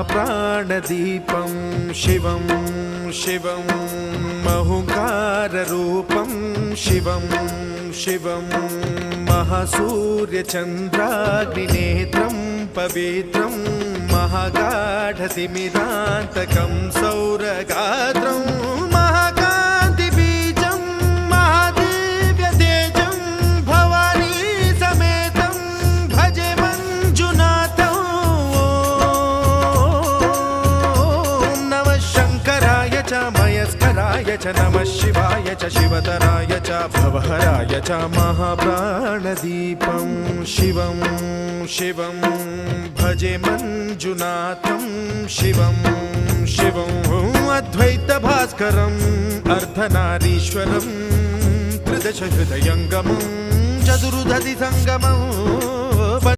महाप्राणदीपं शिवं शिवं महुकाररूपं शिवं शिवं महासूर्यचन्द्राग्निनेत्रं पवित्रं महागाढतिमिरान्तकं सौरगात्रं महाकान्तिबीजं महादिव्यतेजं भवानी समेतं भजे मञ्जुनाथं। ॐ नमः शङ्कराय च मयस्कराय च नमः शिवाय च शिवतराय च भवहराय च महाप्राणदीपं शिवं शिवं भजे मञ्जुनाथं शिवं शिवं अद्वैतभास्करम् अर्धनारीश्वरं त्रिदशहृदयङ्गमं चतुर्दधिसङ्गमम्